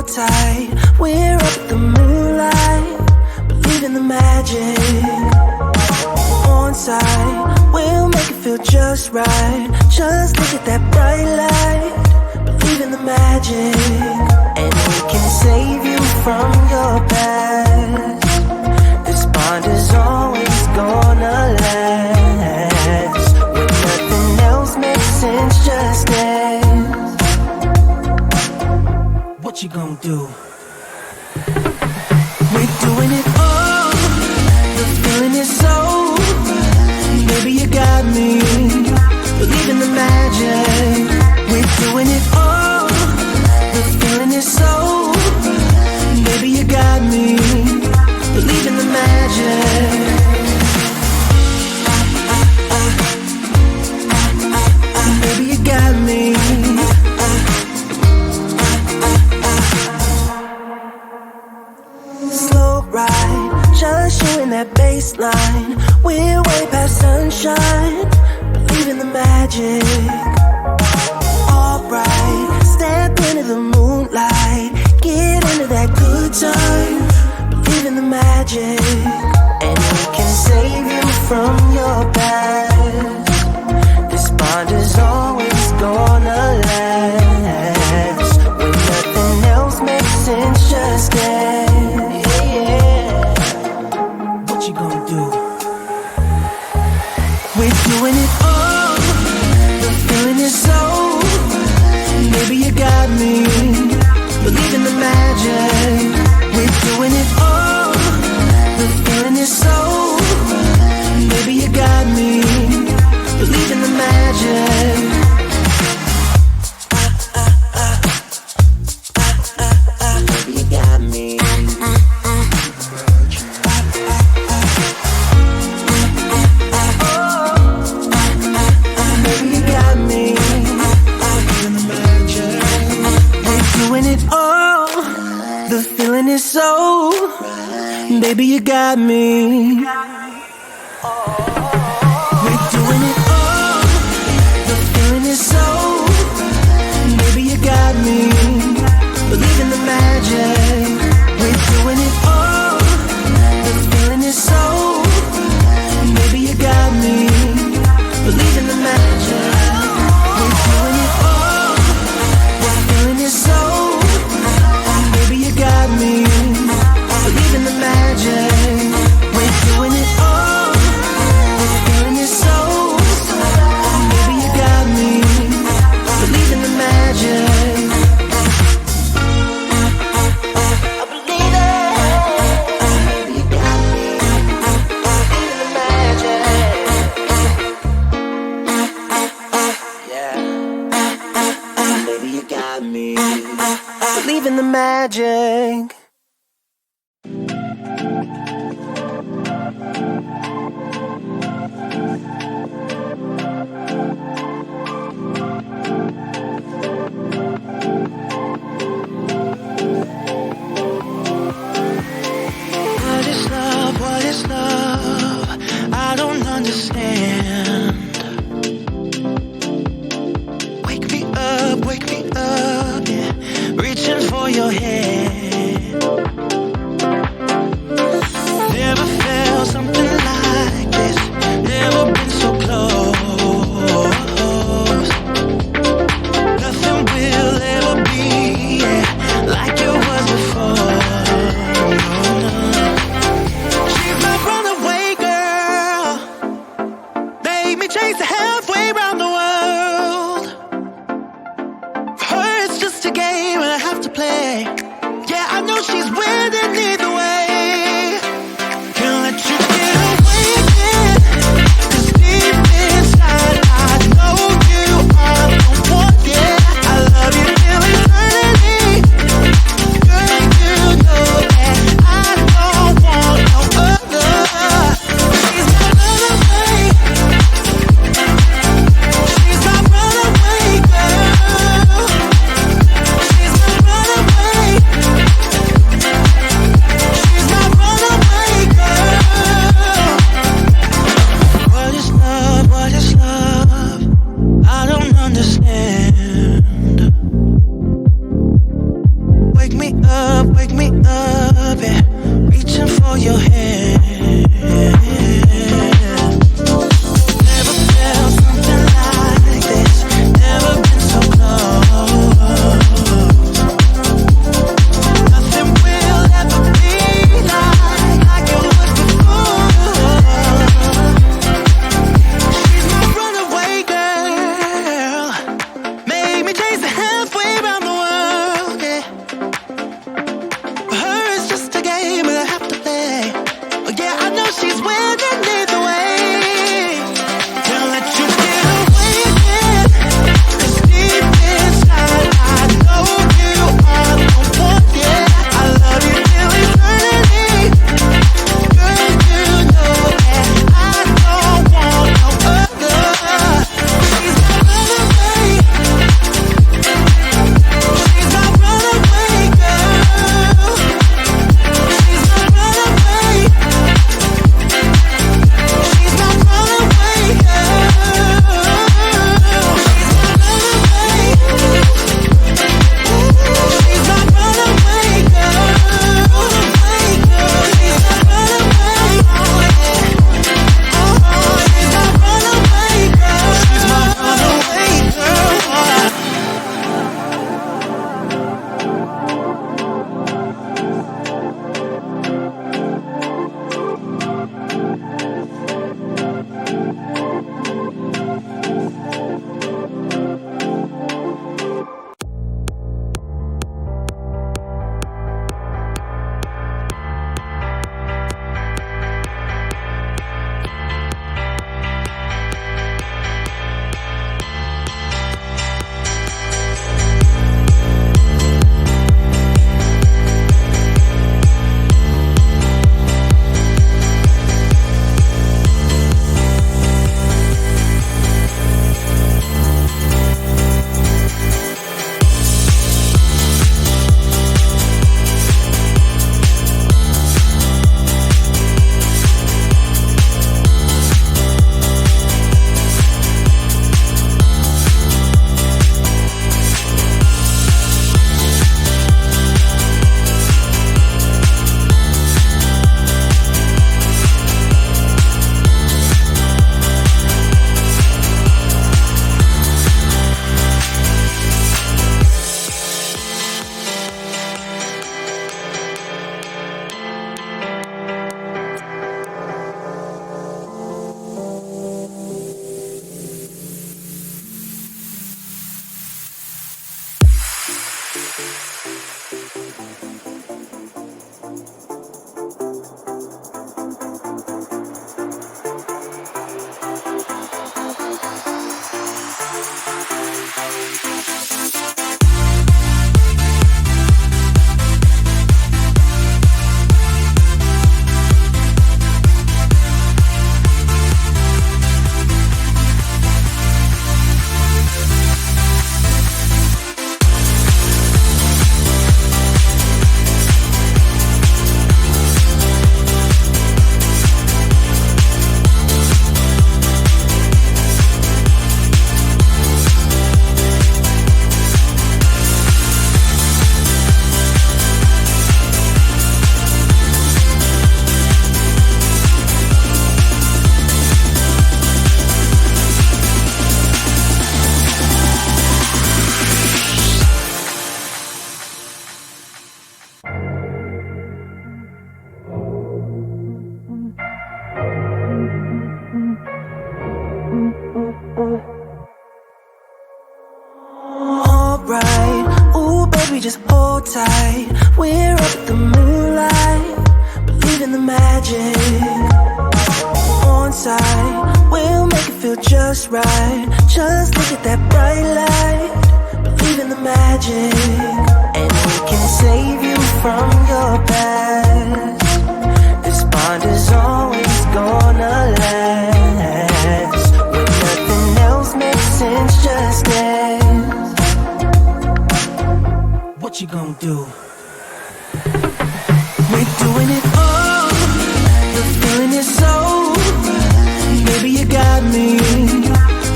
Hold tight, we're up at the moonlight. Believe in the magic. On side, we'll make it feel just right. Just look at that bright light. Believe in the magic. And we can save you from your past. This bond is always gonna last. When nothing else makes sense, just dance. What you gonna do? We're doing it all. The feeling is so. Baby, you got me. Believe in the magic. We're doing it all. The feeling is so. Baby, you got me. Believe in the magic. Baby, you got me. Slow ride, just you in that baseline. We're way past sunshine. Believe in the magic. Alright, step into the moonlight. Get into that good time. Believe in the magic. And we can save you from your past. This bond is always gonna last. When nothing else makes sense, just dance. Yeah. What you gonna do? We're doing it all. The feeling is so. Baby, you got me. Believe in the magic. We're doing it all. The feeling is so. Baby, you got me. Believe in the magic. Baby, you got me. Baby, you got me. We're doing it all. The feeling is so. Baby, you got me. We're doing it all. The feeling is so. Baby, you got me. Believe in the magic. We're doing it all. The feeling is so. Baby, you got me. Believe in the magic. We're doing it all. The feeling is so. Baby, you got me. Believe in the magic. We're doing it all. The feeling is so. Baby, you got me. Believe in the magic. I believe it. Baby, you got me. Believe in the magic. Yeah. Baby, you got me. Believe in the magic. What is love? What is love? I don't understand. Wake me up, yeah. Reaching for your hand. Never felt something like this. Never been so close. Nothing will ever be, yeah, like it was before. No. She's my runaway girl. Made me chase her halfway around the world. For her it's just a game and I have to play. Yeah, I know she's winning either way. Can't let you get away again. 'Cause deep inside I know you are the one. Yeah, I love you till eternity. Girl, you know that I don't want no other. She's my runaway. She's my runaway girl. She's my runaway. Hold tight, we're up at the moonlight. Believe in the magic. On side, we'll make it feel just right. Just look at that bright light. Believe in the magic, and we can save you from your past. This bond is always gonna last. When nothing else makes sense, just dance. What you gonna do? We're doing it all. The feeling is so. Baby, you got me.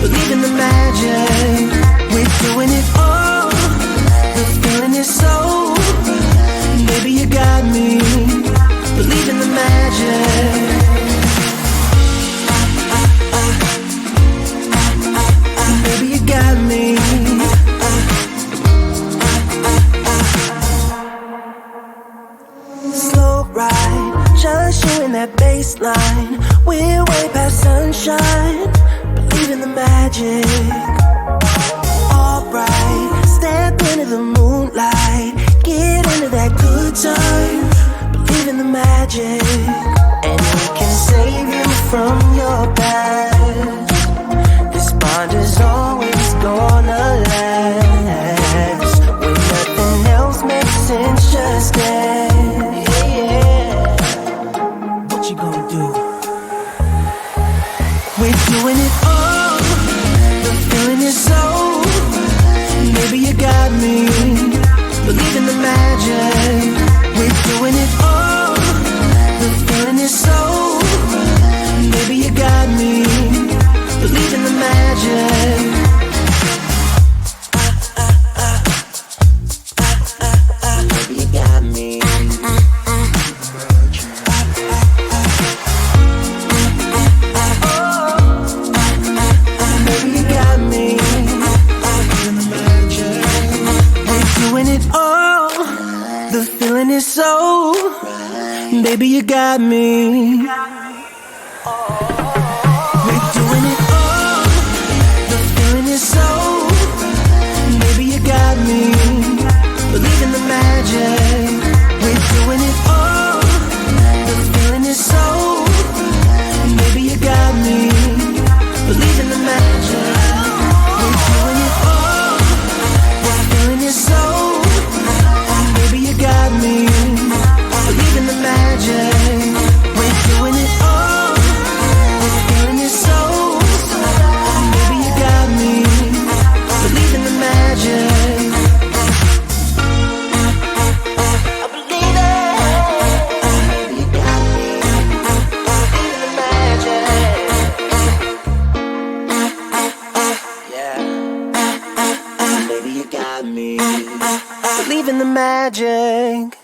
Believe in the magic. We're doing it all. The feeling is so. Baby, you got me. Believe in the magic. Baby, you got me. Slow ride, just you in that baseline. We're way past sunshine. Believe in the magic. Alright, step into the moonlight. Get into that good time. Believe in the magic, and we can save you from your past. This bond is always gonna last. When nothing else makes sense, just dance. Yeah. What you gonna do? We're doing it all. The feeling is so. Baby, you got me. Believe in the magic. We're doing it all. The feeling is so. Baby, you got me. Believe in the magic. Baby, you got me. Baby, you got me. We're doing it all. The feeling is so. Baby, you got me. We're doing it all. The feeling is so. Baby, you got me. Believe in the magic. We're doing it all. The feeling is so. Baby, you got me. Believe in the magic. We're doing it all. The feeling is so. Baby, you got me. Believe in the magic. We're doing it all. The feeling is so. Baby, you got me. Believe in the magic. I believe it. Baby, you got me. Believe in the magic. Yeah. Baby, you got me. Believe in the magic.